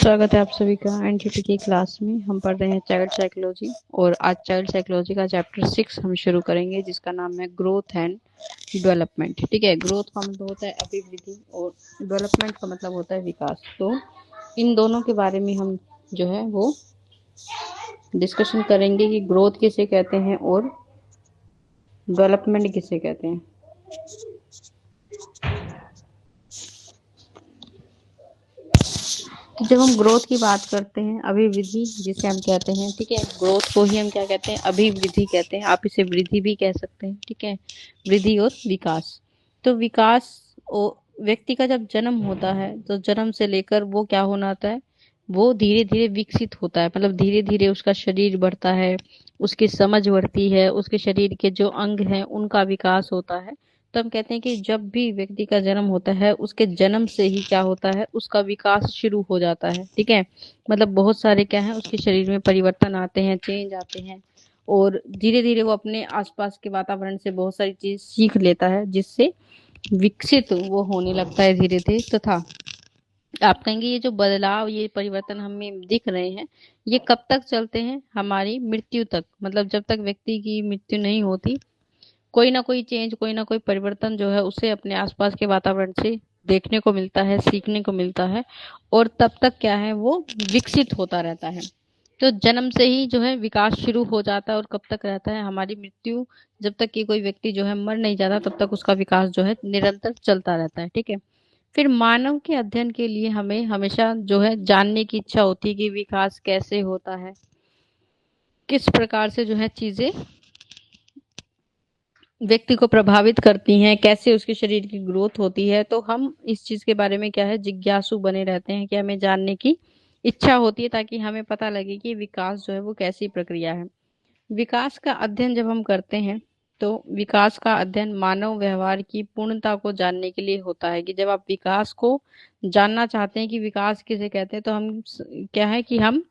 स्वागत है आप सभी का एनटीटी की क्लास में। हम पढ़ रहे हैं चाइल्ड साइकोलॉजी और आज चाइल्ड साइकोलॉजी का चैप्टर 6 हम शुरू करेंगे जिसका नाम है ग्रोथ एंड डेवलपमेंट। ठीक है, ग्रोथ का मतलब होता है अभिवृद्धि और डेवलपमेंट का मतलब होता है विकास। तो इन दोनों के बारे में हम जो है वो डिस्कशन करेंगे कि ग्रोथ किसे कहते हैं और डेवलपमेंट किसे कहते हैं। तो जब हम ग्रोथ की बात करते हैं, अभिवृद्धि जिसे हम कहते हैं, ठीक है, ग्रोथ को ही हम क्या कहते हैं, अभिवृद्धि कहते हैं। आप इसे वृद्धि भी कह सकते हैं, ठीक है, वृद्धि और विकास। तो विकास व्यक्ति का जब जन्म होता है तो जन्म से लेकर वो क्या होना आता है, वो धीरे धीरे विकसित होता है, मतलब धीरे धीरे उसका शरीर बढ़ता है, उसकी समझ बढ़ती है, उसके शरीर के जो अंग हैं उनका विकास होता है। तो हम कहते हैं कि जब भी व्यक्ति का जन्म होता है उसके जन्म से ही क्या होता है, उसका विकास शुरू हो जाता है। ठीक है, मतलब बहुत सारे क्या है, उसके शरीर में परिवर्तन आते हैं, चेंज आते हैं और धीरे धीरे वो अपने आसपास के वातावरण से बहुत सारी चीज सीख लेता है जिससे विकसित वो होने लगता है धीरे धीरे। तथा आप कहेंगे ये जो बदलाव, ये परिवर्तन हमें दिख रहे हैं, ये कब तक चलते हैं, हमारी मृत्यु तक। मतलब जब तक व्यक्ति की मृत्यु नहीं होती, कोई ना कोई चेंज, कोई ना कोई परिवर्तन जो है उसे अपने आसपास के वातावरण से देखने को मिलता है, सीखने को मिलता है और तब तक क्या है, वो विकसित होता रहता है। तो जन्म से ही जो है विकास शुरू हो जाता है और कब तक रहता है, हमारी मृत्यु, जब तक कि कोई व्यक्ति जो है मर नहीं जाता तब तक उसका विकास जो है निरंतर चलता रहता है। ठीक है, फिर मानव के अध्ययन के लिए हमें हमेशा जो है जानने की इच्छा होती है कि विकास कैसे होता है, किस प्रकार से जो है चीजें व्यक्ति को प्रभावित करती हैं, कैसे उसके शरीर की ग्रोथ होती है। तो हम इस चीज के बारे में क्या है, जिज्ञासु बने रहते हैं कि हमें जानने की इच्छा होती है ताकि हमें पता लगे कि विकास जो है वो कैसी प्रक्रिया है। विकास का अध्ययन जब हम करते हैं तो विकास का अध्ययन मानव व्यवहार की पूर्णता को जानने के लिए होता है। कि जब आप विकास को जानना चाहते हैं कि विकास किसे कहते हैं, तो हम क्या है कि हम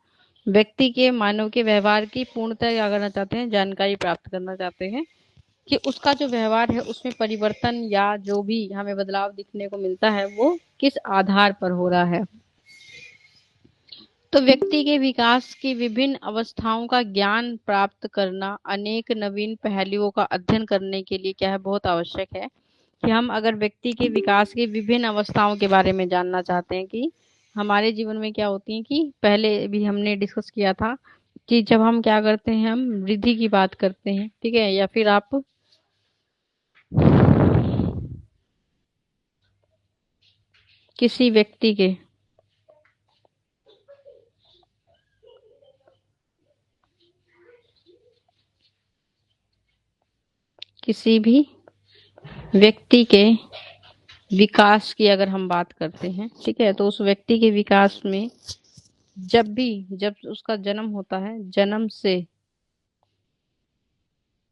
व्यक्ति के, मानव के व्यवहार की पूर्णता क्या करना चाहते हैं, जानकारी प्राप्त करना चाहते हैं कि उसका जो व्यवहार है उसमें परिवर्तन या जो भी हमें बदलाव दिखने को मिलता है वो किस आधार पर हो रहा है। तो व्यक्ति के विकास की विभिन्न अवस्थाओं का ज्ञान प्राप्त करना अनेक नवीन पहलुओं का अध्ययन करने के लिए क्या है, बहुत आवश्यक है। कि हम अगर व्यक्ति के विकास की विभिन्न अवस्थाओं के बारे में जानना चाहते हैं कि हमारे जीवन में क्या होती है, कि पहले भी हमने डिस्कस किया था कि जब हम क्या करते हैं, हम वृद्धि की बात करते हैं, ठीक है, या फिर आप किसी व्यक्ति के किसी भी व्यक्ति के विकास की अगर हम बात करते हैं, ठीक है, तो उस व्यक्ति के विकास में जब उसका जन्म होता है, जन्म से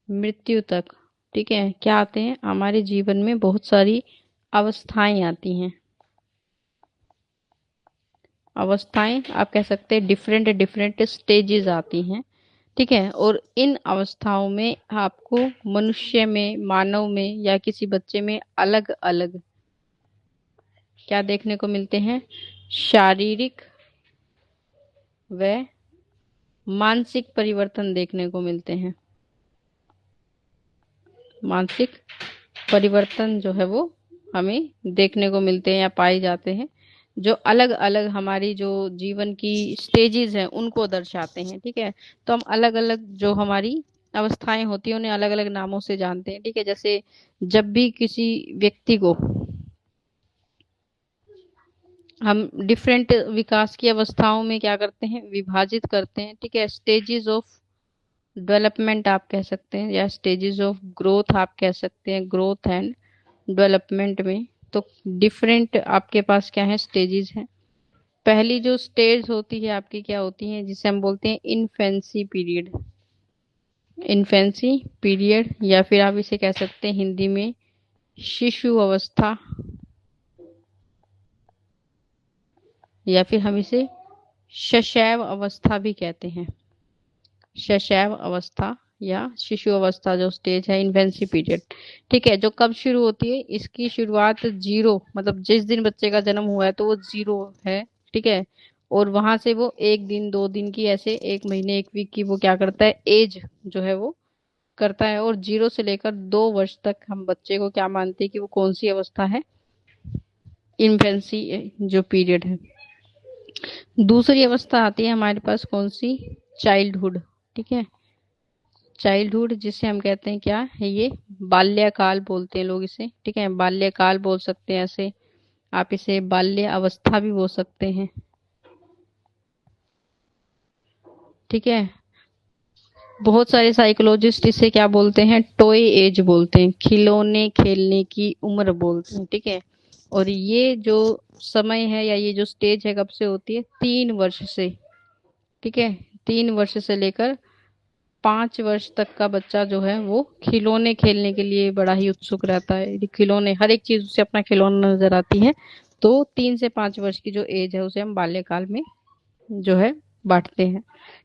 मृत्यु तक, ठीक है, क्या आते हैं, हमारे जीवन में बहुत सारी अवस्थाएं आती हैं। अवस्थाएं आप कह सकते हैं, डिफरेंट डिफरेंट स्टेजेस आती हैं। ठीक है, और इन अवस्थाओं में आपको मनुष्य में, मानव में या किसी बच्चे में अलग अलग क्या देखने को मिलते हैं, शारीरिक व मानसिक परिवर्तन देखने को मिलते हैं। मानसिक परिवर्तन जो है वो हमें देखने को मिलते हैं या पाए जाते हैं, जो अलग अलग हमारी जो जीवन की स्टेजेस हैं उनको दर्शाते हैं। ठीक है, तो हम अलग अलग जो हमारी अवस्थाएं होती हैं उन्हें अलग अलग नामों से जानते हैं। ठीक है, जैसे जब भी किसी व्यक्ति को हम डिफरेंट विकास की अवस्थाओं में क्या करते हैं, विभाजित करते हैं। ठीक है, स्टेजेस ऑफ डेवलपमेंट आप कह सकते हैं या स्टेजेस ऑफ ग्रोथ आप कह सकते हैं, ग्रोथ एंड डेवलपमेंट में। तो डिफरेंट आपके पास क्या है, स्टेजेस हैं। पहली जो स्टेज होती है आपकी क्या होती है, जिसे हम बोलते हैं इन्फेंसी पीरियड। इन्फेंसी पीरियड या फिर आप इसे कह सकते हैं हिंदी में शिशु अवस्था, या फिर हम इसे शैशव अवस्था भी कहते हैं। शैशव अवस्था या शिशु अवस्था जो स्टेज है, इन्फेंसी पीरियड। ठीक है, जो कब शुरू होती है, इसकी शुरुआत जीरो, मतलब जिस दिन बच्चे का जन्म हुआ है तो वो जीरो है। ठीक है, और वहां से वो 1 दिन 2 दिन की, ऐसे 1 महीने 1 वीक की वो क्या करता है, एज जो है वो करता है। और 0 से लेकर 2 वर्ष तक हम बच्चे को क्या मानते हैं कि वो कौन सी अवस्था है, इन्फेंसी जो पीरियड है। दूसरी अवस्था आती है हमारे पास कौन सी, चाइल्डहुड। ठीक है, चाइल्डहुड जिसे हम कहते हैं क्या है, ये बाल्यकाल बोलते हैं लोग इसे। ठीक है, बाल्यकाल बोल सकते हैं ऐसे, आप इसे बाल्य अवस्था भी बोल सकते हैं। ठीक है, बहुत सारे साइकोलॉजिस्ट इसे क्या बोलते हैं, टॉय एज बोलते हैं, खिलौने खेलने की उम्र बोलते हैं। ठीक है, और ये जो समय है या ये जो स्टेज है कब से होती है, 3 वर्ष से। ठीक है, 3 वर्ष से लेकर 5 वर्ष तक का बच्चा जो है वो खिलौने खेलने के लिए बड़ा ही उत्सुक रहता है। खिलौने, हर एक चीज उसे अपना खिलौना नजर आती है। तो 3 से 5 वर्ष की जो एज है उसे हम बाल्यकाल में जो है बांटते हैं।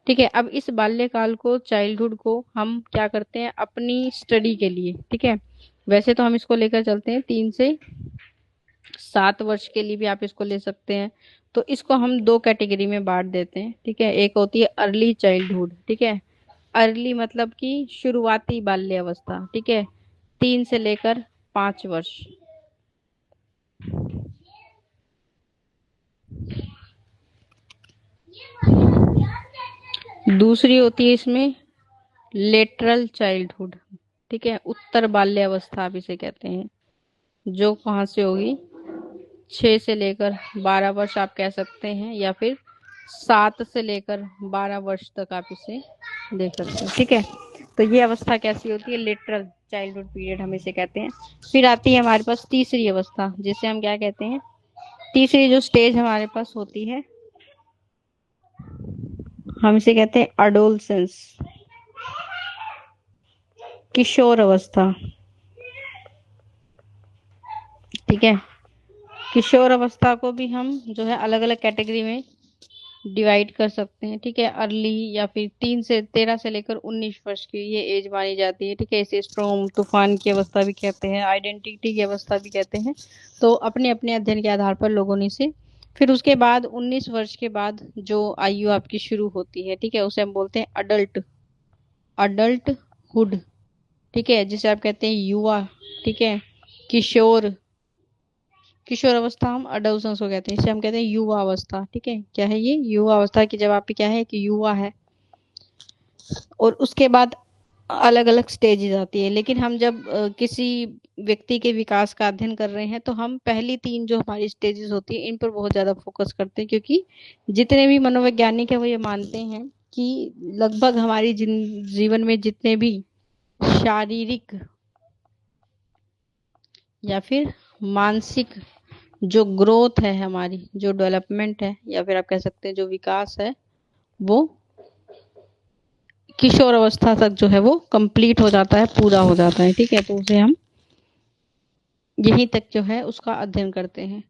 ठीक है, अब इस बाल्यकाल को, चाइल्डहुड को हम क्या करते हैं अपनी स्टडी के लिए। ठीक है, वैसे तो हम इसको लेकर चलते हैं 3 से 7 वर्ष के लिए भी आप इसको ले सकते हैं। तो इसको हम 2 कैटेगरी में बांट देते हैं। ठीक है, एक होती है अर्ली चाइल्डहुड। ठीक है, अर्ली मतलब कि शुरुआती बाल्य अवस्था। ठीक है, 3 से लेकर 5 वर्ष। दूसरी होती है इसमें लेटरल चाइल्डहुड। ठीक है, उत्तर बाल्य अवस्था आप इसे कहते हैं, जो कहाँ से होगी, 6 से लेकर 12 वर्ष आप कह सकते हैं, या फिर 7 से लेकर 12 वर्ष तक आप इसे देख सकते हैं। ठीक है, तो ये अवस्था कैसी होती है, लिटरल चाइल्डहुड पीरियड हम इसे कहते हैं। फिर आती है हमारे पास तीसरी अवस्था, जिसे हम क्या कहते हैं, तीसरी जो स्टेज हमारे पास होती है हम इसे कहते हैं अडोलसेंस, किशोर अवस्था। ठीक है, किशोर अवस्था को भी हम जो है अलग अलग कैटेगरी में डिवाइड कर सकते हैं। ठीक है, अर्ली या फिर 3 से 13 से लेकर 19 वर्ष की ये एज मानी जाती है। ठीक है, इसे स्ट्रॉम, तूफान की अवस्था भी कहते हैं, आइडेंटिटी की अवस्था भी कहते हैं। तो अपने अपने अध्ययन के आधार पर लोगों ने इसे, फिर उसके बाद 19 वर्ष के बाद जो आयु आपकी शुरू होती है, ठीक है, उसे हम बोलते हैं अडल्ट, अडल्टहुड। ठीक है, जिसे आप कहते हैं युवा। ठीक है, किशोर, किशोर अवस्था हम अडोलसेंस को कहते हैं, इसे हम कहते हैं युवा अवस्था। ठीक है, क्या है ये, युवा अवस्था की जब आप क्या है कि युवा है। और उसके बाद अलग अलग स्टेजेस आती है, लेकिन हम जब किसी व्यक्ति के विकास का अध्ययन कर रहे हैं तो हम पहली 3 जो हमारी स्टेजेस होती है इन पर बहुत ज्यादा फोकस करते हैं, क्योंकि जितने भी मनोवैज्ञानिक है वो ये मानते हैं कि लगभग हमारी जीवन में जितने भी शारीरिक या फिर मानसिक जो ग्रोथ है, हमारी जो डेवलपमेंट है, या फिर आप कह सकते हैं जो विकास है, वो किशोर अवस्था तक जो है वो कंप्लीट हो जाता है, पूरा हो जाता है। ठीक है, तो उसे हम यहीं तक जो है उसका अध्ययन करते हैं।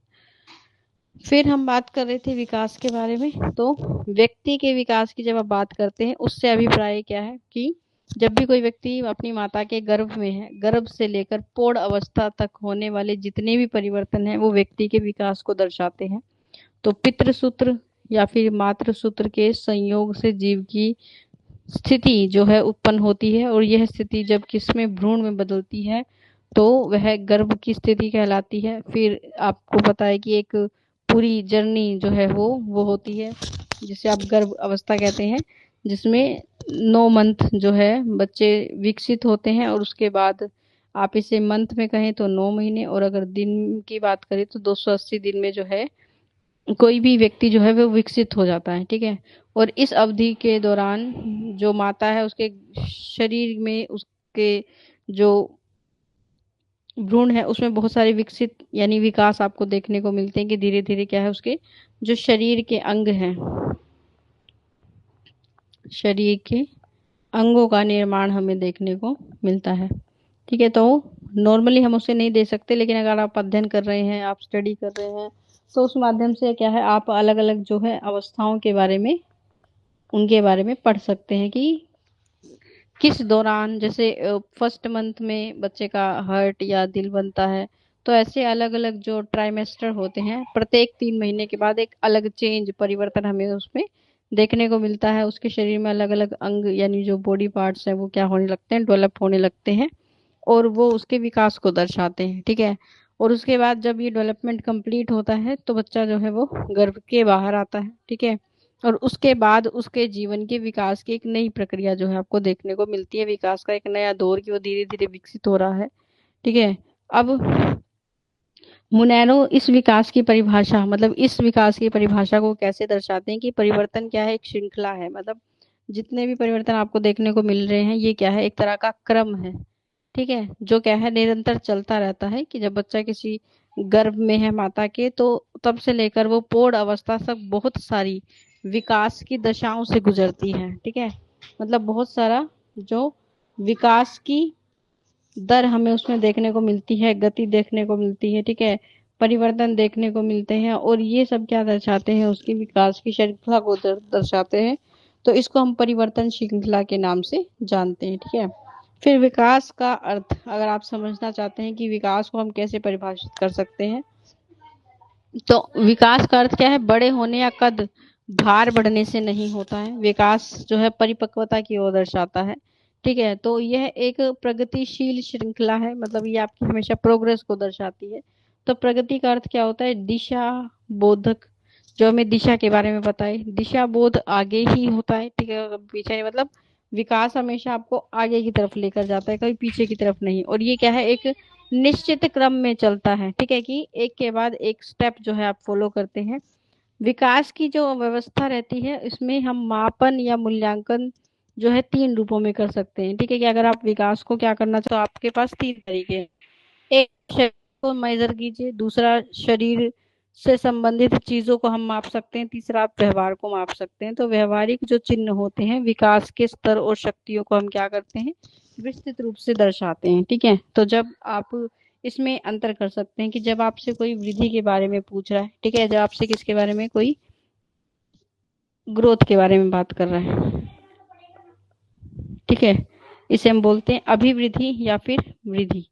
फिर हम बात कर रहे थे विकास के बारे में, तो व्यक्ति के विकास की जब आप बात करते हैं उससे अभिप्राय क्या है कि जब भी कोई व्यक्ति अपनी माता के गर्भ में है, गर्भ से लेकर पौध अवस्था तक होने वाले जितने भी परिवर्तन हैं वो व्यक्ति के विकास को दर्शाते हैं। तो पितृसूत्र या फिर मातृसूत्र के संयोग से जीव की स्थिति जो है उत्पन्न होती है, और यह स्थिति जब किसमें, भ्रूण में बदलती है तो वह गर्भ की स्थिति कहलाती है। फिर आपको पता है कि एक पूरी जर्नी जो है वो होती है जिसे आप गर्भ अवस्था कहते हैं, जिसमें 9 मंथ जो है बच्चे विकसित होते हैं, और उसके बाद आप इसे मंथ में कहें तो 9 महीने, और अगर दिन की बात करें तो 280 दिन में जो है कोई भी व्यक्ति जो है वो विकसित हो जाता है। ठीक है, और इस अवधि के दौरान जो माता है उसके शरीर में उसके जो भ्रूण है उसमें बहुत सारे विकसित यानी विकास आपको देखने को मिलते हैं कि धीरे धीरे क्या है उसके जो शरीर के अंग हैं, शरीर के अंगों का निर्माण हमें देखने को मिलता है। ठीक है, तो नॉर्मली हम उसे नहीं दे सकते, लेकिन अगर आप अध्ययन कर रहे हैं, आप स्टडी कर रहे हैं, तो उस माध्यम से क्या है आप अलग अलग जो है अवस्थाओं के बारे में, उनके बारे में पढ़ सकते हैं कि किस दौरान, जैसे फर्स्ट मंथ में बच्चे का हार्ट या दिल बनता है, तो ऐसे अलग अलग जो ट्राइमेस्टर होते हैं, प्रत्येक 3 महीने के बाद एक अलग चेंज, परिवर्तन हमें उसमें देखने को मिलता है। उसके शरीर में अलग अलग अंग यानी जो बॉडी पार्ट्स हैं वो क्या होने लगते हैं, डेवलप होने लगते हैं, और वो उसके विकास को दर्शाते हैं। ठीक है। और उसके बाद जब ये डेवलपमेंट कंप्लीट होता है तो बच्चा जो है वो गर्भ के बाहर आता है। ठीक है। और उसके बाद उसके जीवन के विकास की एक नई प्रक्रिया जो है आपको देखने को मिलती है, विकास का एक नया दौर की वो धीरे धीरे विकसित हो रहा है। ठीक है। अब मुनैरो इस विकास की परिभाषा, मतलब इस विकास की परिभाषा को कैसे दर्शाते हैं कि परिवर्तन क्या है, एक श्रृंखला है। मतलब जितने भी परिवर्तन आपको देखने को मिल रहे हैं ये क्या है, एक तरह का क्रम है। ठीक है। जो क्या है, निरंतर चलता रहता है कि जब बच्चा किसी गर्भ में है माता के, तो तब से लेकर वो प्रौढ़ अवस्था तक बहुत सारी विकास की दशाओं से गुजरती है। ठीक है। मतलब बहुत सारा जो विकास की दर हमें उसमें देखने को मिलती है, गति देखने को मिलती है। ठीक है। परिवर्तन देखने को मिलते हैं, और ये सब क्या दर्शाते हैं, उसकी विकास की श्रृंखला को दर्शाते हैं। तो इसको हम परिवर्तन श्रृंखला के नाम से जानते हैं। ठीक है। फिर विकास का अर्थ अगर आप समझना चाहते हैं कि विकास को हम कैसे परिभाषित कर सकते हैं, तो विकास का अर्थ क्या है, बड़े होने या कद भार बढ़ने से नहीं होता है। विकास जो है परिपक्वता की ओर दर्शाता है। ठीक है। तो यह एक प्रगतिशील श्रृंखला है, मतलब ये आपकी हमेशा प्रोग्रेस को दर्शाती है। तो प्रगति का अर्थ क्या होता है, दिशा बोधक, जो हमें दिशा के बारे में बताए। दिशा बोध आगे ही होता है। ठीक है। पीछे नहीं, मतलब विकास हमेशा आपको आगे की तरफ लेकर जाता है, कभी पीछे की तरफ नहीं। और ये क्या है, एक निश्चित क्रम में चलता है। ठीक है, कि एक के बाद एक स्टेप जो है आप फॉलो करते हैं। विकास की जो व्यवस्था रहती है इसमें हम मापन या मूल्यांकन जो है 3 रूपों में कर सकते हैं। ठीक है। कि अगर आप विकास को क्या करना चाहते हो, आपके पास 3 तरीके हैं। एक, शरीर को मेजर कीजिए। दूसरा, शरीर से संबंधित चीजों को हम माप सकते हैं। तीसरा, आप व्यवहार को माप सकते हैं। तो व्यवहारिक जो चिन्ह होते हैं विकास के स्तर और शक्तियों को हम क्या करते हैं, विस्तृत रूप से दर्शाते हैं। ठीक है। तो जब आप इसमें अंतर कर सकते हैं कि जब आपसे कोई वृद्धि के बारे में पूछ रहा है, ठीक है, जब आपसे किसके बारे में, कोई ग्रोथ के बारे में बात कर रहा है, ठीक है, इसे हम बोलते हैं अभिवृद्धि या फिर वृद्धि।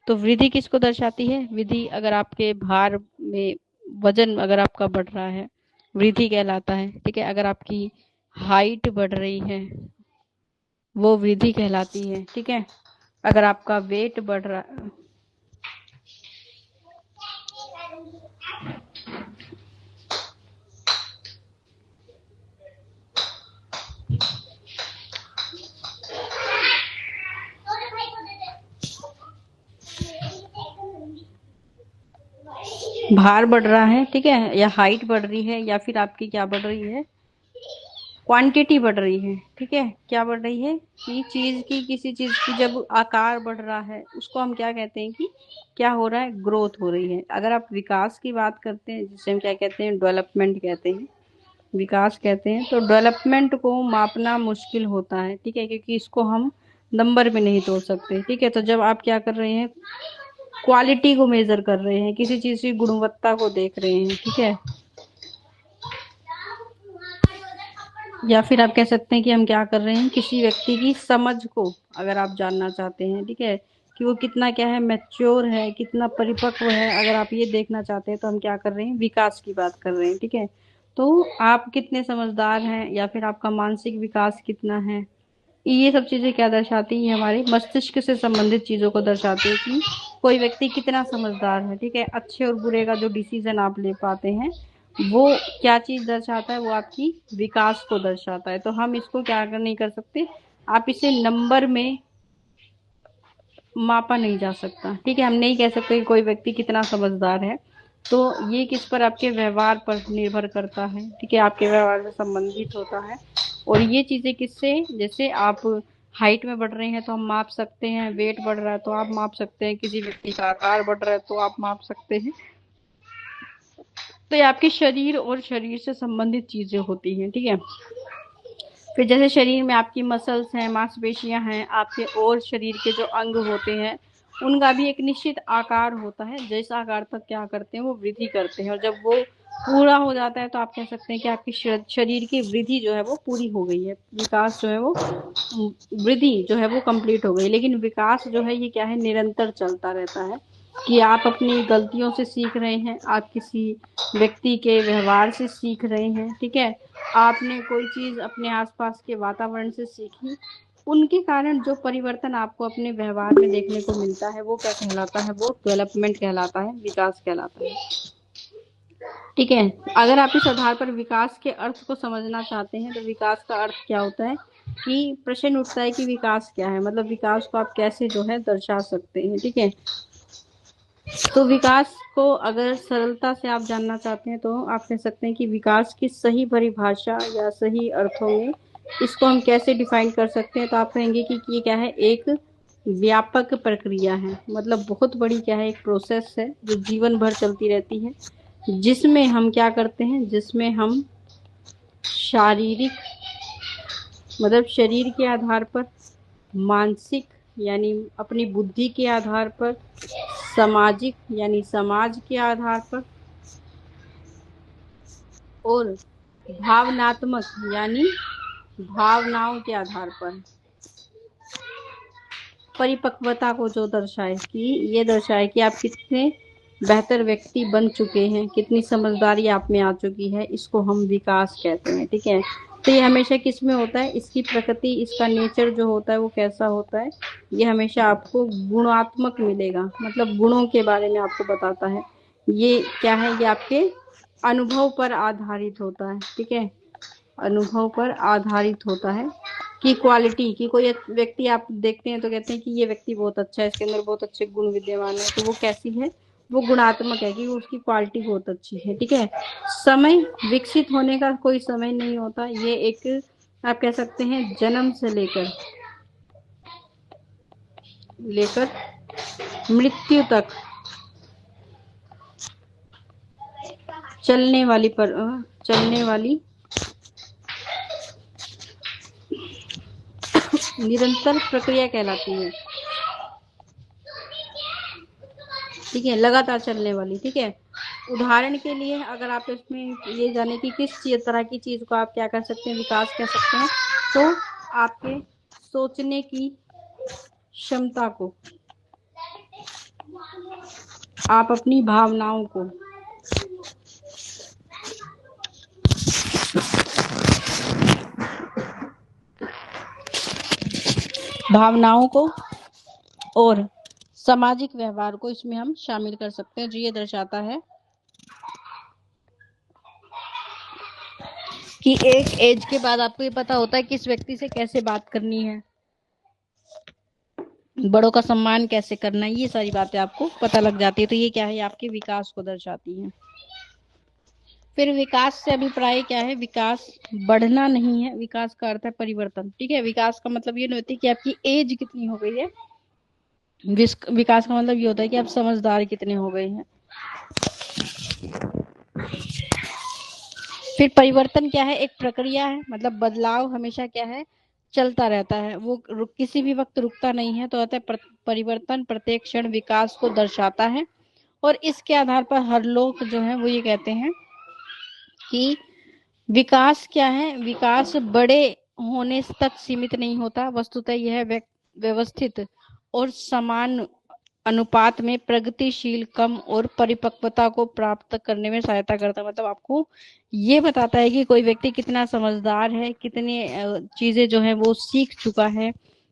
तो वृद्धि किसको दर्शाती है, वृद्धि अगर आपके भार में वजन अगर आपका बढ़ रहा है, वृद्धि कहलाता है। ठीक है। अगर आपकी हाइट बढ़ रही है वो वृद्धि कहलाती है। ठीक है। अगर आपका वेट बढ़ रहा, भार बढ़ रहा है, ठीक है, या हाइट बढ़ रही है, या फिर आपकी क्या बढ़ रही है, क्वांटिटी बढ़ रही है। ठीक है। क्या बढ़ रही है कि चीज की, किसी चीज की जब आकार बढ़ रहा है उसको हम क्या कहते हैं, कि क्या हो रहा है, ग्रोथ हो रही है। अगर आप विकास की बात करते हैं, जिसे हम क्या कहते हैं, डेवलपमेंट कहते हैं, विकास कहते हैं, तो डेवलपमेंट को मापना मुश्किल होता है। ठीक है। क्योंकि इसको हम नंबर में नहीं तोड़ सकते। ठीक है। तो जब आप क्या कर रहे हैं, क्वालिटी को मेजर कर रहे हैं, किसी चीज की गुणवत्ता को देख रहे हैं, ठीक है, या फिर आप कह सकते हैं कि हम क्या कर रहे हैं, किसी व्यक्ति की समझ को अगर आप जानना चाहते हैं, ठीक है, कि वो कितना क्या है, मैच्योर है, कितना परिपक्व है, अगर आप ये देखना चाहते हैं तो हम क्या कर रहे हैं, विकास की बात कर रहे हैं। ठीक है। तो आप कितने समझदार हैं, या फिर आपका मानसिक विकास कितना है, ये सब चीजें क्या दर्शाती हैं, हमारे मस्तिष्क से संबंधित चीजों को दर्शाती है कि कोई व्यक्ति कितना समझदार है। ठीक है। अच्छे और बुरे का जो डिसीजन आप ले पाते हैं वो क्या चीज दर्शाता है, वो आपकी विकास को दर्शाता है। तो हम इसको क्या नहीं कर सकते, आप इसे नंबर में मापा नहीं जा सकता। ठीक है। हम नहीं कह सकते कि कोई व्यक्ति कितना समझदार है। तो ये किस पर, आपके व्यवहार पर निर्भर करता है। ठीक है। आपके व्यवहार से संबंधित होता है। और ये चीजें किससे, जैसे आप हाइट में बढ़ रहे हैं तो हम माप सकते हैं, वेट बढ़ रहा है तो आप माप सकते हैं, किसी व्यक्ति का आकार बढ़ रहा है तो आप माप सकते हैं। तो ये आपके शरीर और शरीर से संबंधित चीजें होती हैं। ठीक है। फिर जैसे शरीर में आपकी मसल्स हैं, मांसपेशियां हैं, आपके और शरीर के जो अंग होते हैं उनका भी एक निश्चित आकार होता है, जिस आकार तक क्या करते हैं वो वृद्धि करते हैं। और जब वो पूरा हो जाता है तो आप कह सकते हैं कि आपकी शरीर की वृद्धि जो है वो पूरी हो गई है, विकास जो है वो, वृद्धि जो है वो कंप्लीट हो गई। लेकिन विकास जो है ये क्या है, निरंतर चलता रहता है। कि आप अपनी गलतियों से सीख रहे हैं, आप किसी व्यक्ति के व्यवहार से सीख रहे हैं, ठीक है। आपने कोई चीज अपने आसपास के वातावरण से सीखी, उनके कारण जो परिवर्तन आपको अपने व्यवहार में देखने को मिलता है वो क्या कहलाता है, वो डेवलपमेंट कहलाता है, विकास कहलाता है, ठीक है। अगर आप इस आधार पर विकास के अर्थ को समझना चाहते हैं तो विकास का अर्थ क्या होता है, कि प्रश्न उठता है कि विकास क्या है, मतलब विकास को आप कैसे जो है दर्शा सकते हैं, ठीक है। तो विकास को अगर सरलता से आप जानना चाहते हैं तो आप कह सकते हैं कि विकास की सही परिभाषा या सही अर्थों में इसको हम कैसे डिफाइन कर सकते हैं, तो आप कहेंगे कि ये क्या है, एक व्यापक प्रक्रिया है, मतलब बहुत बड़ी क्या है, एक प्रोसेस है जो जीवन भर चलती रहती है, जिसमें हम क्या करते हैं, जिसमें हम शारीरिक मतलब शरीर के आधार पर, मानसिक यानी अपनी बुद्धि के आधार पर, सामाजिक यानी समाज के आधार पर, और भावनात्मक यानी भावनाओं के आधार पर परिपक्वता को जो दर्शाए, कि ये दर्शाए कि आप कितने बेहतर व्यक्ति बन चुके हैं, कितनी समझदारी आप में आ चुकी है, इसको हम विकास कहते हैं, ठीक है। तो ये हमेशा किस में होता है, इसकी प्रकृति, इसका नेचर जो होता है वो कैसा होता है, ये हमेशा आपको गुणात्मक मिलेगा, मतलब गुणों के बारे में आपको बताता है। ये क्या है, ये आपके अनुभव पर आधारित होता है, ठीक है, अनुभव पर आधारित होता है, कि क्वालिटी की कोई व्यक्ति आप देखते हैं तो कहते हैं कि ये व्यक्ति बहुत अच्छा है, इसके अंदर बहुत अच्छे गुण विद्यमान है, तो वो कैसी है, वो गुणात्मक है, कि उसकी क्वालिटी बहुत अच्छी है, ठीक है। समय विकसित होने का कोई समय नहीं होता, ये एक आप कह सकते हैं जन्म से लेकर लेकर मृत्यु तक चलने वाली निरंतर प्रक्रिया कहलाती है, ठीक है, लगातार चलने वाली, ठीक है। उदाहरण के लिए अगर आप इसमें ये जाने कि किस तरह की चीज को आप क्या कर सकते हैं, विकास कह सकते हैं, तो आपके सोचने की क्षमता को, आप अपनी भावनाओं को और सामाजिक व्यवहार को इसमें हम शामिल कर सकते हैं, जो ये दर्शाता है कि एक एज के बाद आपको ये पता होता है किस व्यक्ति से कैसे बात करनी है, बड़ों का सम्मान कैसे करना है, ये सारी बातें आपको पता लग जाती है, तो ये क्या है, आपके विकास को दर्शाती है। फिर विकास से अभिप्राय क्या है, विकास बढ़ना नहीं है, विकास का अर्थ है परिवर्तन, ठीक है। विकास का मतलब ये नहीं होती कि आपकी एज कितनी हो गई है, विकास का मतलब ये होता है कि आप समझदार कितने हो गए हैं। फिर परिवर्तन क्या है, एक प्रक्रिया है, मतलब बदलाव हमेशा क्या है, चलता रहता है, वो किसी भी वक्त रुकता नहीं है, तो होता है परिवर्तन प्रत्येक क्षण विकास को दर्शाता है। और इसके आधार पर हर लोग जो है वो ये कहते हैं कि विकास क्या है, विकास बड़े होने तक सीमित नहीं होता, वस्तुतः यह व्यवस्थित और समान अनुपात में प्रगतिशील कम और परिपक्वता को प्राप्त करने में सहायता करता है, मतलब आपको ये बताता है कि कोई व्यक्ति कितना समझदार है, कितनी चीजें जो है वो सीख चुका है,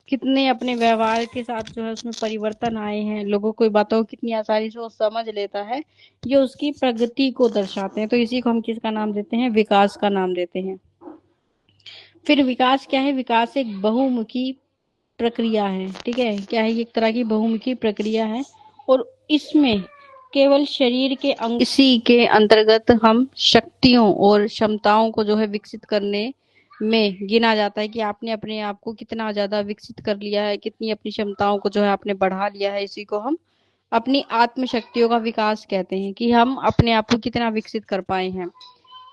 कितने अपने व्यवहार के साथ जो है उसमें परिवर्तन आए हैं, लोगों को बातों को कितनी आसानी से वो समझ लेता है, ये उसकी प्रगति को दर्शाते हैं। तो इसी को हम किसका नाम देते हैं, विकास का नाम देते हैं। फिर विकास क्या है, विकास एक बहुमुखी प्रक्रिया है, ठीक है, क्या है, ये एक तरह की बहुमुखी प्रक्रिया है, और इसमें केवल शरीर के अंग, इसी के अंतर्गत हम शक्तियों और क्षमताओं को जो है विकसित करने में गिना जाता है, कि आपने अपने आप को कितना ज्यादा विकसित कर लिया है, कितनी अपनी क्षमताओं को जो है आपने बढ़ा लिया है, इसी को हम अपनी आत्म शक्तियों का विकास कहते हैं, कि हम अपने आप को कितना विकसित कर पाए हैं।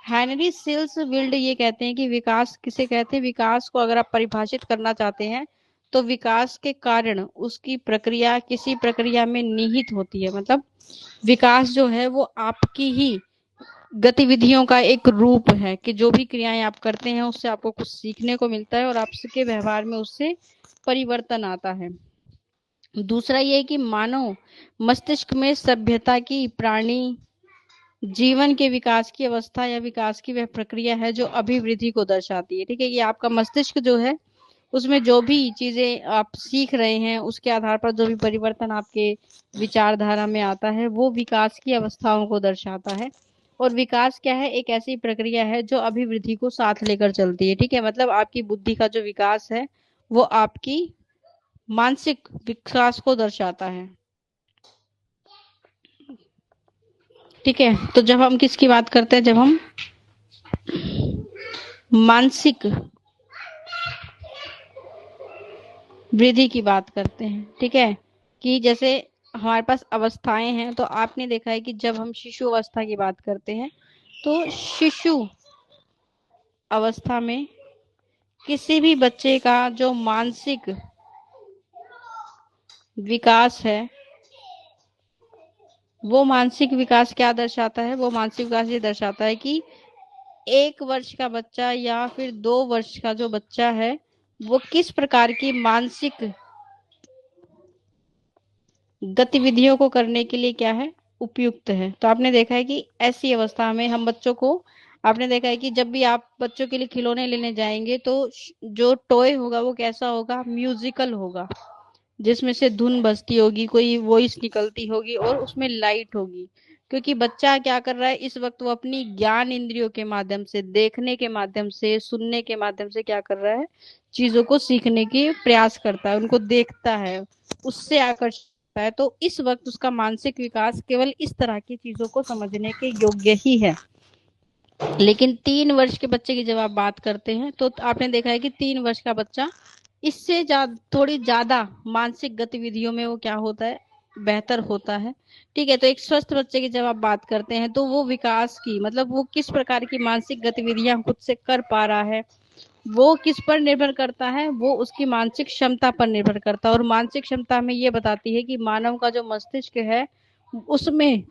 हेनरी सिल्स विल्ड ये कहते हैं कि विकास किसे कहते हैं, विकास को अगर आप परिभाषित करना चाहते हैं तो विकास के कारण उसकी प्रक्रिया किसी प्रक्रिया में निहित होती है, मतलब विकास जो है वो आपकी ही गतिविधियों का एक रूप है, कि जो भी क्रियाएं आप करते हैं उससे आपको कुछ सीखने को मिलता है और आपके व्यवहार में उससे परिवर्तन आता है। दूसरा ये है कि मानव मस्तिष्क में सभ्यता की प्राणी जीवन के विकास की अवस्था या विकास की वह प्रक्रिया है जो अभिवृद्धि को दर्शाती है। ठीक है, ये आपका मस्तिष्क जो है उसमें जो भी चीजें आप सीख रहे हैं उसके आधार पर जो भी परिवर्तन आपके विचारधारा में आता है वो विकास की अवस्थाओं को दर्शाता है। और विकास क्या है, एक ऐसी प्रक्रिया है जो अभिवृद्धि को साथ लेकर चलती है। ठीक है, मतलब आपकी बुद्धि का जो विकास है वो आपकी मानसिक विकास को दर्शाता है। ठीक है, तो जब हम किसकी बात करते हैं, जब हम मानसिक वृद्धि की बात करते हैं, ठीक है, कि जैसे हमारे पास अवस्थाएं हैं, तो आपने देखा है कि जब हम शिशु अवस्था की बात करते हैं तो शिशु अवस्था में किसी भी बच्चे का जो मानसिक विकास है वो मानसिक विकास क्या दर्शाता है, वो मानसिक विकास ये दर्शाता है कि 1 वर्ष का बच्चा या फिर 2 वर्ष का जो बच्चा है वो किस प्रकार की मानसिक गतिविधियों को करने के लिए क्या है, उपयुक्त है। तो आपने देखा है कि ऐसी अवस्था में हम बच्चों को, आपने देखा है कि जब भी आप बच्चों के लिए खिलौने लेने जाएंगे तो जो टॉय होगा वो कैसा होगा, म्यूजिकल होगा, जिसमें से धुन बजती होगी, कोई वॉइस निकलती होगी और उसमें लाइट होगी। क्योंकि बच्चा क्या कर रहा है इस वक्त, वो अपनी ज्ञान इंद्रियों के माध्यम से, देखने के माध्यम से, सुनने के माध्यम से क्या कर रहा है, चीजों को सीखने की प्रयास करता है, उनको देखता है, उससे आकर्षित होता है। तो इस वक्त उसका मानसिक विकास केवल इस तरह की चीजों को समझने के योग्य ही है। लेकिन 3 वर्ष के बच्चे की जब आप बात करते हैं तो आपने देखा है कि 3 वर्ष का बच्चा इससे थोड़ी ज्यादा मानसिक गतिविधियों में वो क्या होता है, बेहतर होता है। ठीक है, तो एक स्वस्थ बच्चे की जब आप बात करते हैं तो वो विकास की, मतलब वो किस प्रकार की मानसिक गतिविधियां खुद से कर पा रहा है, वो किस पर निर्भर करता है, वो उसकी मानसिक क्षमता पर निर्भर करता है। और मानसिक क्षमता में ये बताती है कि मानव का जो मस्तिष्क है उसमें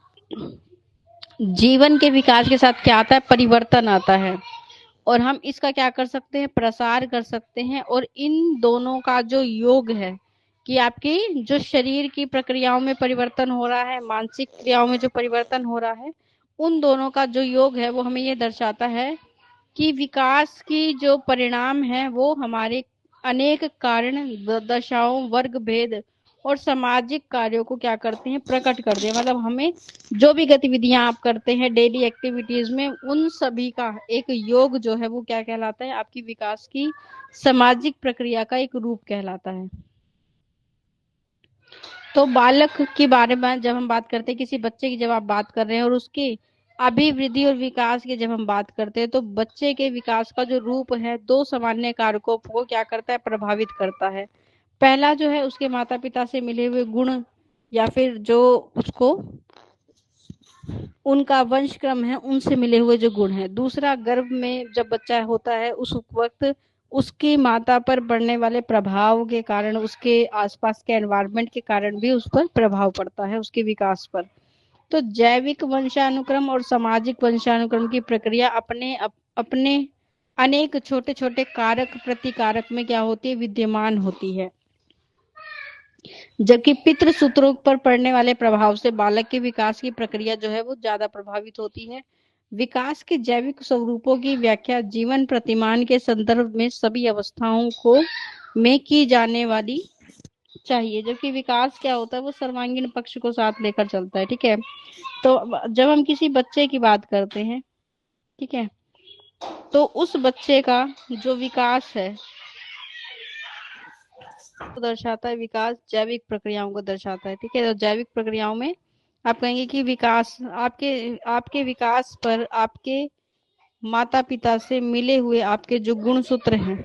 जीवन के विकास के साथ क्या आता है, परिवर्तन आता है। और हम इसका क्या कर सकते हैं, प्रसार कर सकते हैं। और इन दोनों का जो योग है कि आपकी जो शरीर की प्रक्रियाओं में परिवर्तन हो रहा है, मानसिक क्रियाओं में जो परिवर्तन हो रहा है, उन दोनों का जो योग है वो हमें ये दर्शाता है कि विकास की जो परिणाम है वो हमारे अनेक कारण, दशाओं, वर्ग भेद और सामाजिक कार्यों को क्या करते हैं, प्रकट करते हैं। मतलब हमें जो भी गतिविधियां आप करते हैं डेली एक्टिविटीज में, उन सभी का एक योग जो है वो क्या कहलाता है, आपकी विकास की सामाजिक प्रक्रिया का एक रूप कहलाता है। तो बालक के बारे में जब हम बात करते हैं, किसी बच्चे की जब आप बात कर रहे हैं और उसके अभिवृद्धि और विकास की जब हम बात करते हैं, तो बच्चे के विकास का जो रूप है दो सामान्य कारकों को क्या करता है, प्रभावित करता है। पहला जो है उसके माता पिता से मिले हुए गुण या फिर जो उसको उनका वंश क्रम है उनसे मिले हुए जो गुण है। दूसरा, गर्भ में जब बच्चा होता है उस वक्त उसकी माता पर पड़ने वाले प्रभाव के कारण, उसके आसपास के एनवायरनमेंट के कारण भी उस पर प्रभाव पड़ता है उसके विकास पर। तो जैविक वंशानुक्रम और सामाजिक वंशानुक्रम की प्रक्रिया अपने अनेक छोटे छोटे कारक प्रतिकारक में क्या होती है, विद्यमान होती है। जबकि पितृ सूत्रों पर पड़ने वाले प्रभाव से बालक के विकास की प्रक्रिया जो है वो ज्यादा प्रभावित होती है। विकास के जैविक स्वरूपों की व्याख्या जीवन प्रतिमान के संदर्भ में सभी अवस्थाओं को में की जाने वाली चाहिए, जबकि विकास क्या होता है वो सर्वांगीण पक्ष को साथ लेकर चलता है। ठीक है, तो जब हम किसी बच्चे की बात करते हैं, ठीक है, तो उस बच्चे का जो विकास है को दर्शाता है, विकास जैविक प्रक्रियाओं को दर्शाता है। ठीक है, तो जैविक प्रक्रियाओं में आप कहेंगे कि विकास आपके आपके विकास पर आपके माता पिता से मिले हुए आपके जो गुण सूत्र हैं,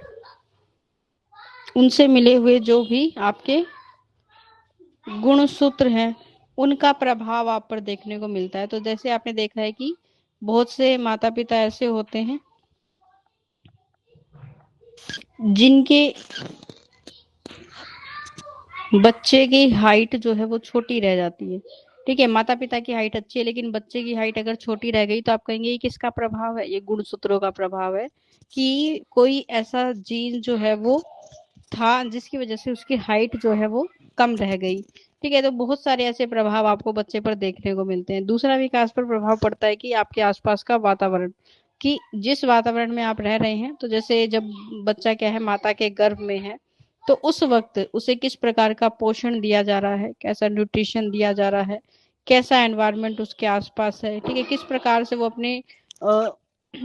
उनसे मिले हुए जो भी आपके गुण सूत्र हैं, उनका प्रभाव आप पर देखने को मिलता है। तो जैसे आपने देखा है कि बहुत से माता पिता ऐसे होते हैं जिनके बच्चे की हाइट जो है वो छोटी रह जाती है। ठीक है, माता पिता की हाइट अच्छी है लेकिन बच्चे की हाइट अगर छोटी रह गई तो आप कहेंगे ये किसका प्रभाव है, ये गुणसूत्रों का प्रभाव है कि कोई ऐसा जीन जो है वो था जिसकी वजह से उसकी हाइट जो है वो कम रह गई। ठीक है, तो बहुत सारे ऐसे प्रभाव आपको बच्चे पर देखने को मिलते हैं। दूसरा विकास पर प्रभाव पड़ता है कि आपके आसपास का वातावरण, कि जिस वातावरण में आप रह रहे हैं। तो जैसे जब बच्चा क्या है, माता के गर्भ में है, तो उस वक्त उसे किस प्रकार का पोषण दिया जा रहा है, कैसा न्यूट्रिशन दिया जा रहा है, कैसा एनवायरनमेंट उसके आसपास है, ठीक है, किस प्रकार से वो अपने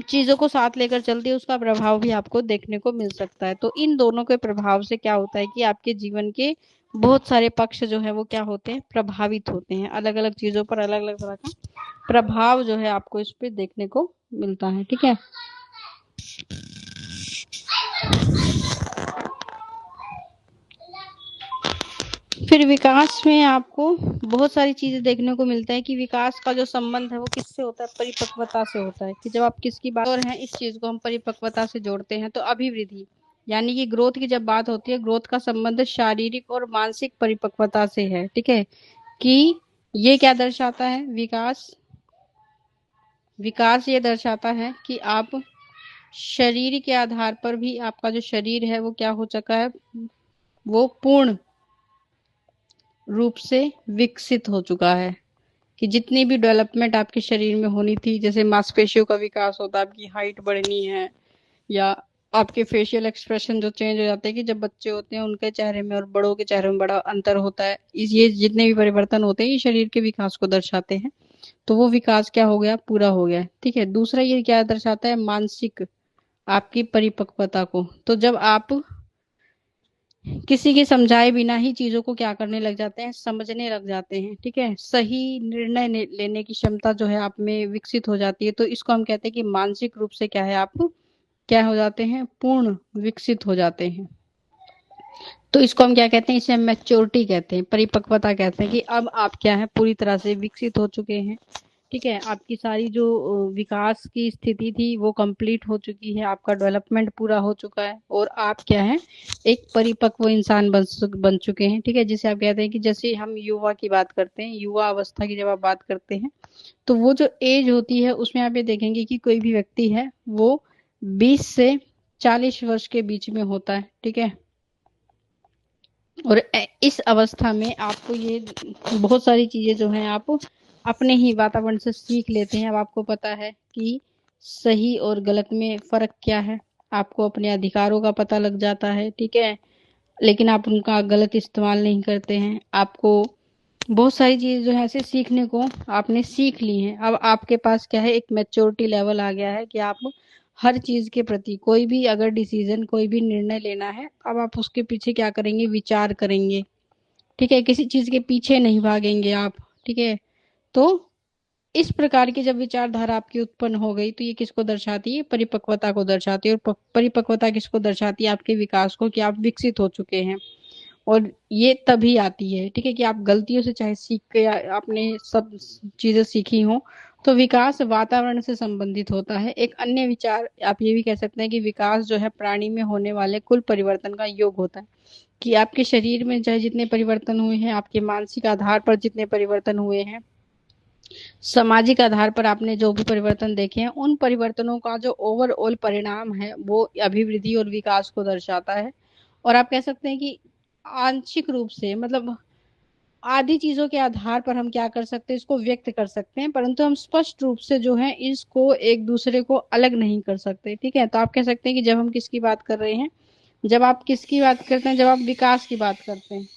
चीजों को साथ लेकर चलती है, उसका प्रभाव भी आपको देखने को मिल सकता है। तो इन दोनों के प्रभाव से क्या होता है कि आपके जीवन के बहुत सारे पक्ष जो है वो क्या होते हैं, प्रभावित होते हैं। अलग अलग चीजों पर अलग अलग तरह का प्रभाव जो है आपको इस पे देखने को मिलता है। ठीक है, फिर विकास में आपको बहुत सारी चीजें देखने को मिलता है कि विकास का जो संबंध है वो किससे होता है, परिपक्वता से होता है। कि जब आप किसकी बात और है, इस चीज को हम परिपक्वता से जोड़ते हैं। तो अभिवृद्धि यानी कि ग्रोथ की जब बात होती है, ग्रोथ का संबंध शारीरिक और मानसिक परिपक्वता से है। ठीक है, कि ये क्या दर्शाता है, विकास विकास ये दर्शाता है कि आप शरीर के आधार पर भी, आपका जो शरीर है वो क्या हो चुका है, वो पूर्ण रूप से विकसित हो चुका है। कि जितनी भी डेवलपमेंट आपके शरीर में होनी थी, जैसे मांसपेशियों का विकास होता है, आपकी हाइट बढ़नी है, या आपके फेशियल एक्सप्रेशन जो चेंज हो जाते हैं, कि जब बच्चे होते हैं उनके चेहरे में और बड़ों के चेहरे में बड़ा अंतर होता है, ये जितने भी परिवर्तन होते हैं ये शरीर के विकास को दर्शाते हैं। तो वो विकास क्या हो गया, पूरा हो गया। ठीक है, दूसरा ये क्या दर्शाता है, मानसिक आपकी परिपक्वता को। तो जब आप किसी के समझाए बिना ही चीजों को क्या करने लग जाते हैं, समझने लग जाते हैं। ठीक है, सही निर्णय लेने की क्षमता जो है आप में विकसित हो जाती है। तो इसको हम कहते हैं कि मानसिक रूप से क्या है, आप क्या हो जाते हैं, पूर्ण विकसित हो जाते हैं। तो इसको हम क्या कहते हैं, इसे हम मैच्योरिटी कहते हैं, परिपक्वता कहते हैं। कि अब आप क्या है, पूरी तरह से विकसित हो चुके हैं। ठीक है, आपकी सारी जो विकास की स्थिति थी वो कंप्लीट हो चुकी है, आपका डेवलपमेंट पूरा हो चुका है, और आप क्या है, एक परिपक्व इंसान बन चुके हैं। ठीक है, जिसे आप कहते हैं कि जैसे हम युवा की बात करते हैं, युवा अवस्था की जब आप बात करते हैं, तो वो जो एज होती है उसमें आप ये देखेंगे कि कोई भी व्यक्ति है वो 20 से 40 वर्ष के बीच में होता है। ठीक है, और इस अवस्था में आपको ये बहुत सारी चीजें जो हैं आप अपने ही वातावरण से सीख लेते हैं। अब आपको पता है कि सही और गलत में फर्क क्या है, आपको अपने अधिकारों का पता लग जाता है। ठीक है, लेकिन आप उनका गलत इस्तेमाल नहीं करते हैं। आपको बहुत सारी चीजें जो है ऐसे सीखने को आपने सीख ली हैं। अब आपके पास क्या है, एक मैच्योरिटी लेवल आ गया है कि आप हर चीज के प्रति, कोई भी अगर डिसीजन, कोई भी निर्णय लेना है, अब आप उसके पीछे क्या करेंगे, विचार करेंगे। ठीक है, किसी चीज के पीछे नहीं भागेंगे आप। ठीक है, तो इस प्रकार की जब विचारधारा आपकी उत्पन्न हो गई, तो ये किसको दर्शाती है, परिपक्वता को दर्शाती है। और परिपक्वता किसको दर्शाती है, आपके विकास को, कि आप विकसित हो चुके हैं। और ये तभी आती है, ठीक है, कि आप गलतियों से चाहे सीख के आपने सब चीजें सीखी हो। तो विकास वातावरण से संबंधित होता है। एक अन्य विचार आप ये भी कह सकते हैं कि विकास जो है प्राणी में होने वाले कुल परिवर्तन का योग होता है। कि आपके शरीर में चाहे जितने परिवर्तन हुए हैं, आपके मानसिक आधार पर जितने परिवर्तन हुए हैं, सामाजिक आधार पर आपने जो भी परिवर्तन देखे हैं, उन परिवर्तनों का जो ओवरऑल परिणाम है वो अभिवृद्धि और विकास को दर्शाता है। और आप कह सकते हैं कि आंशिक रूप से, मतलब आदि चीजों के आधार पर हम क्या कर सकते हैं, इसको व्यक्त कर सकते हैं, परंतु हम स्पष्ट रूप से जो है इसको एक दूसरे को अलग नहीं कर सकते। ठीक है, तो आप कह सकते हैं कि जब हम किसकी बात कर रहे हैं, जब आप किसकी बात करते हैं, जब आप विकास की बात करते हैं,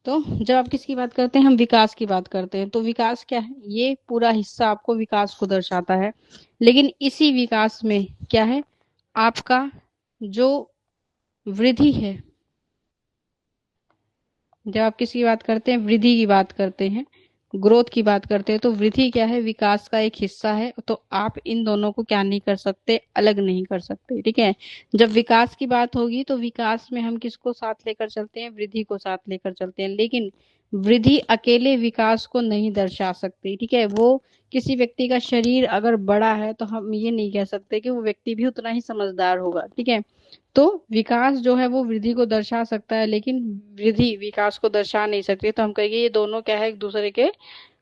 तो जब आप किसकी बात करते हैं, हम विकास की बात करते हैं। तो विकास क्या है, ये पूरा हिस्सा आपको विकास को दर्शाता है। लेकिन इसी विकास में क्या है, आपका जो वृद्धि है, जब आप किसकी बात करते हैं, वृद्धि की बात करते हैं, ग्रोथ की बात करते हैं, तो वृद्धि क्या है, विकास का एक हिस्सा है। तो आप इन दोनों को क्या नहीं कर सकते, अलग नहीं कर सकते। ठीक है, जब विकास की बात होगी तो विकास में हम किसको साथ लेकर चलते हैं, वृद्धि को साथ लेकर चलते हैं। लेकिन वृद्धि अकेले विकास को नहीं दर्शा सकती, ठीक है। वो किसी व्यक्ति का शरीर अगर बड़ा है तो हम ये नहीं कह सकते कि वो व्यक्ति भी उतना ही समझदार होगा, ठीक है। तो विकास जो है वो वृद्धि को दर्शा सकता है, लेकिन वृद्धि विकास को दर्शा नहीं सकती। तो हम कहेंगे ये दोनों क्या है, एक दूसरे के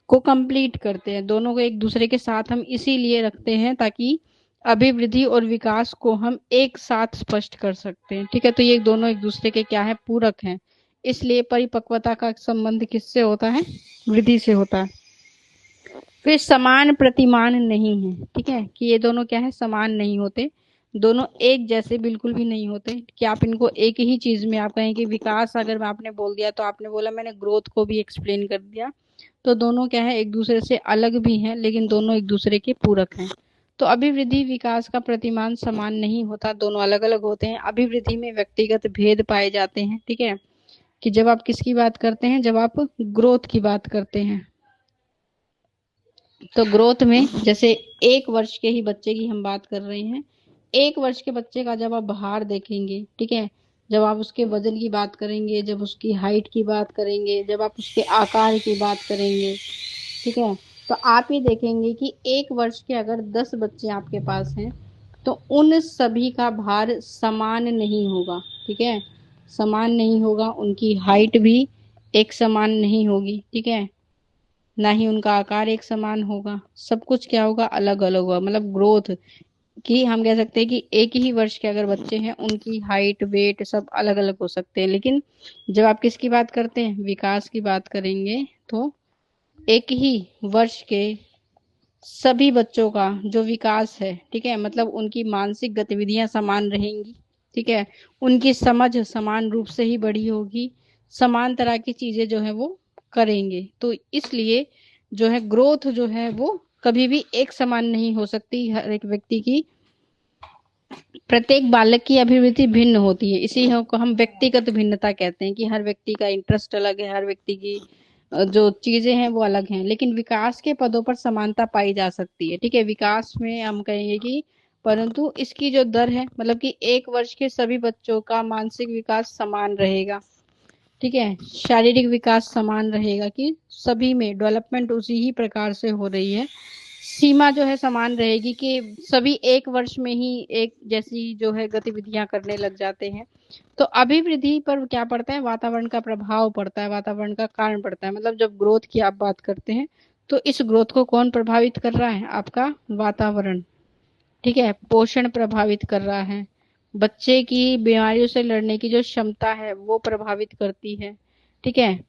को कंप्लीट करते हैं, दोनों को एक दूसरे के साथ हम इसीलिए रखते हैं ताकि अभिवृद्धि और विकास को हम एक साथ स्पष्ट कर सकते हैं, ठीक है। तो ये दोनों एक दूसरे के क्या है, पूरक हैं। इसलिए परिपक्वता का संबंध किससे होता है, वृद्धि से होता है। फिर समान प्रतिमान नहीं है, ठीक है, कि ये दोनों क्या है, समान नहीं होते, दोनों एक जैसे बिल्कुल भी नहीं होते कि आप इनको एक ही चीज में आप कहें कि विकास अगर आपने बोल दिया तो आपने बोला मैंने ग्रोथ को भी एक्सप्लेन कर दिया, तो दोनों क्या है, एक दूसरे से अलग भी हैं लेकिन दोनों एक दूसरे के पूरक हैं। तो अभिवृद्धि विकास का प्रतिमान समान नहीं होता, दोनों अलग अलग होते हैं। अभिवृद्धि में व्यक्तिगत भेद पाए जाते हैं, ठीक है, कि जब आप किसकी बात करते हैं, जब आप ग्रोथ की बात करते हैं। तो ग्रोथ में जैसे 1 वर्ष के ही बच्चे की हम बात कर रहे हैं, 1 वर्ष के बच्चे का जब आप बाहर देखेंगे, ठीक है, जब आप उसके वजन की बात करेंगे, जब उसकी हाइट की बात करेंगे, जब आप उसके आकार की बात करेंगे, ठीक है, तो आप ये देखेंगे कि 1 वर्ष के अगर 10 बच्चे आपके पास हैं तो उन सभी का भार समान नहीं होगा, ठीक है, समान नहीं होगा, उनकी हाइट भी एक समान नहीं होगी, ठीक है, ना ही उनका आकार एक समान होगा, सब कुछ क्या होगा, अलग अलग होगा। मतलब ग्रोथ की हम कह सकते हैं कि एक ही वर्ष के अगर बच्चे हैं उनकी हाइट वेट सब अलग अलग हो सकते हैं, लेकिन जब आप किसकी बात करते हैं, विकास की बात करेंगे, तो एक ही वर्ष के सभी बच्चों का जो विकास है, ठीक है, मतलब उनकी मानसिक गतिविधियां समान रहेंगी, ठीक है, उनकी समझ समान रूप से ही बड़ी होगी, समान तरह की चीजें जो है वो करेंगे। तो इसलिए जो है ग्रोथ जो है वो कभी भी एक समान नहीं हो सकती, हर एक व्यक्ति की, प्रत्येक बालक की अभिवृद्धि भिन्न होती है, इसी को हम व्यक्तिगत भिन्नता कहते हैं कि हर व्यक्ति का इंटरेस्ट अलग है, हर व्यक्ति की जो चीजें हैं वो अलग हैं, लेकिन विकास के पदों पर समानता पाई जा सकती है, ठीक है। विकास में हम कहेंगे कि परंतु इसकी जो दर है, मतलब कि 1 वर्ष के सभी बच्चों का मानसिक विकास समान रहेगा, ठीक है, शारीरिक विकास समान रहेगा, कि सभी में डेवलपमेंट उसी ही प्रकार से हो रही है, सीमा जो है समान रहेगी कि सभी 1 वर्ष में ही एक जैसी जो है गतिविधियां करने लग जाते हैं। तो अभिवृद्धि पर क्या पड़ता है, वातावरण का प्रभाव पड़ता है, वातावरण का कारण पड़ता है। मतलब जब ग्रोथ की आप बात करते हैं तो इस ग्रोथ को कौन प्रभावित कर रहा है, आपका वातावरण, ठीक है, पोषण प्रभावित कर रहा है, बच्चे की बीमारियों से लड़ने की जो क्षमता है वो प्रभावित करती है, ठीक है।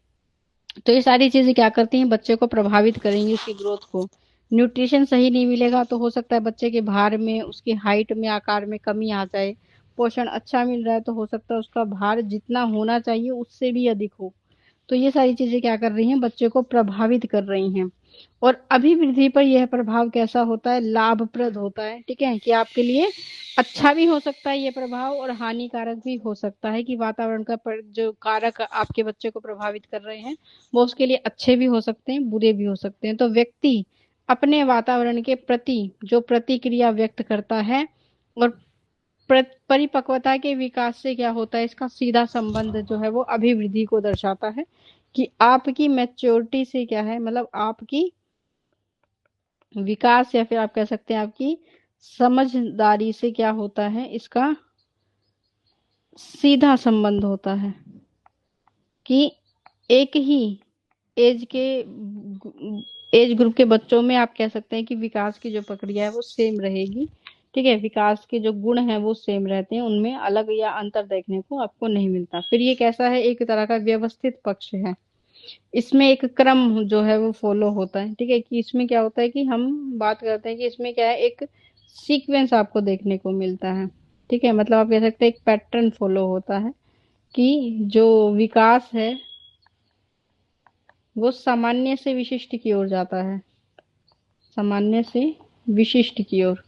तो ये सारी चीजें क्या करती हैं, बच्चे को प्रभावित करेंगी, उसकी ग्रोथ को। न्यूट्रिशन सही नहीं मिलेगा तो हो सकता है बच्चे के भार में, उसकी हाइट में, आकार में कमी आ जाए। पोषण अच्छा मिल रहा है तो हो सकता है उसका भार जितना होना चाहिए उससे भी अधिक हो। तो ये सारी चीजें क्या कर रही हैं, बच्चे को प्रभावित कर रही हैं। और अभिवृद्धि पर यह प्रभाव कैसा होता है, लाभप्रद होता है, ठीक है, कि आपके लिए अच्छा भी हो सकता है ये प्रभाव और हानिकारक भी हो सकता है, कि वातावरण का जो कारक आपके बच्चे को प्रभावित कर रहे हैं वो उसके लिए अच्छे भी हो सकते हैं, बुरे भी हो सकते हैं। तो व्यक्ति अपने वातावरण के प्रति जो प्रतिक्रिया व्यक्त करता है और परिपक्वता के विकास से क्या होता है, इसका सीधा संबंध जो है वो अभिवृद्धि को दर्शाता है, कि आपकी मैच्योरिटी से क्या है, मतलब आपकी विकास या फिर आप कह सकते हैं आपकी समझदारी से क्या होता है, इसका सीधा संबंध होता है, कि एक ही एज के एज ग्रुप के बच्चों में आप कह सकते हैं कि विकास की जो प्रक्रिया है वो सेम रहेगी, ठीक है, विकास के जो गुण हैं वो सेम रहते हैं, उनमें अलग या अंतर देखने को आपको नहीं मिलता। फिर ये कैसा है, एक तरह का व्यवस्थित पक्ष है, इसमें एक क्रम जो है वो फॉलो होता है, ठीक है, कि इसमें क्या होता है कि हम बात करते हैं कि इसमें क्या है, एक सीक्वेंस आपको देखने को मिलता है, ठीक है, मतलब आप कह सकते हैं एक पैटर्न फॉलो होता है, कि जो विकास है वो सामान्य से विशिष्ट की ओर जाता है, सामान्य से विशिष्ट की ओर।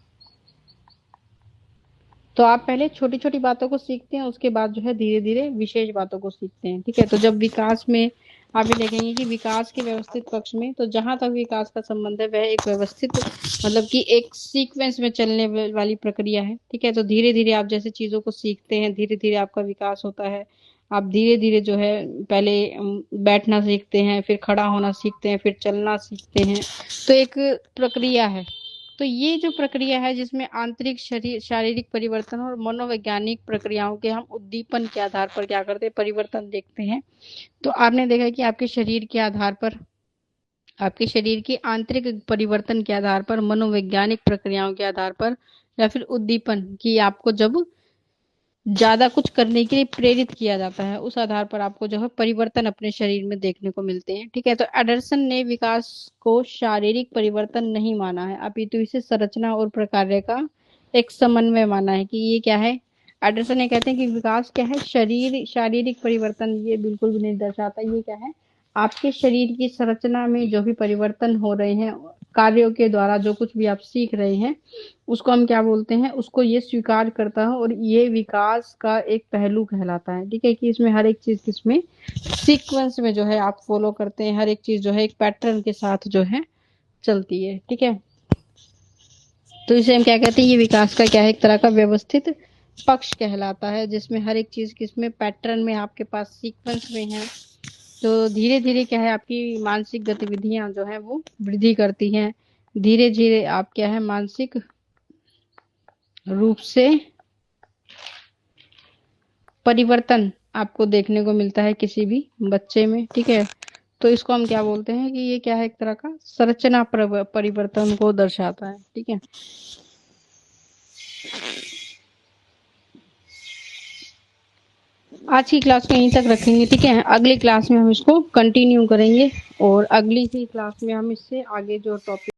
तो आप पहले छोटी छोटी बातों को सीखते हैं, उसके बाद जो है धीरे धीरे विशेष बातों को सीखते हैं, ठीक है। तो जब विकास में आप ये देखेंगे कि विकास के व्यवस्थित पक्ष में, तो जहां तक विकास का संबंध है वह एक व्यवस्थित, मतलब कि एक सीक्वेंस में चलने वाली प्रक्रिया है, ठीक है। तो धीरे धीरे आप जैसे चीजों को सीखते हैं, धीरे धीरे आपका विकास होता है, आप धीरे धीरे जो है पहले बैठना सीखते हैं, फिर खड़ा होना सीखते हैं, फिर चलना सीखते हैं। तो एक प्रक्रिया है। तो ये जो प्रक्रिया है जिसमें आंतरिक शरीर शारीरिक परिवर्तन और मनोवैज्ञानिक प्रक्रियाओं के हम उद्दीपन के आधार पर क्या करते हैं, परिवर्तन देखते हैं। तो आपने देखा कि आपके शरीर के आधार पर, आपके शरीर की आंतरिक परिवर्तन के आधार पर, मनोवैज्ञानिक प्रक्रियाओं के आधार पर, या फिर उद्दीपन कि आपको जब ज्यादा कुछ करने के लिए प्रेरित किया जाता है, उस आधार पर आपको जो है परिवर्तन अपने शरीर में देखने को मिलते हैं। ठीक है, तो एंडरसन ने विकास को शारीरिक परिवर्तन नहीं माना है, अपितु इसे संरचना और प्रक्रिया का एक समन्वय माना है। कि ये क्या है, एंडरसन ये कहते हैं कि विकास क्या है, शारीरिक परिवर्तन ये बिल्कुल भी नहीं दर्शाता। ये क्या है, आपके शरीर की संरचना में जो भी परिवर्तन हो रहे हैं कार्यों के द्वारा, जो कुछ भी आप सीख रहे हैं, उसको हम क्या बोलते हैं, उसको ये स्वीकार करता है और ये विकास का एक पहलू कहलाता है। ठीक है, कि इसमें हर एक चीज किसमें सीक्वेंस में जो है आप फॉलो करते हैं, हर एक चीज जो है एक पैटर्न के साथ जो है चलती है। ठीक है, तो इसे हम क्या कहते हैं, ये विकास का क्या है, एक तरह का व्यवस्थित पक्ष कहलाता है, जिसमें हर एक चीज किसमें पैटर्न में आपके पास सीक्वेंस में है। तो धीरे धीरे क्या है, आपकी मानसिक गतिविधियां जो है वो वृद्धि करती हैं। धीरे धीरे आप क्या है, मानसिक रूप से परिवर्तन आपको देखने को मिलता है किसी भी बच्चे में। ठीक है, तो इसको हम क्या बोलते हैं कि ये क्या है, एक तरह का संरचना परिवर्तन को दर्शाता है। ठीक है, आज की क्लास को यहीं तक रखेंगे। ठीक है, अगली क्लास में हम इसको कंटिन्यू करेंगे और अगली ही क्लास में हम इससे आगे जो टॉपिक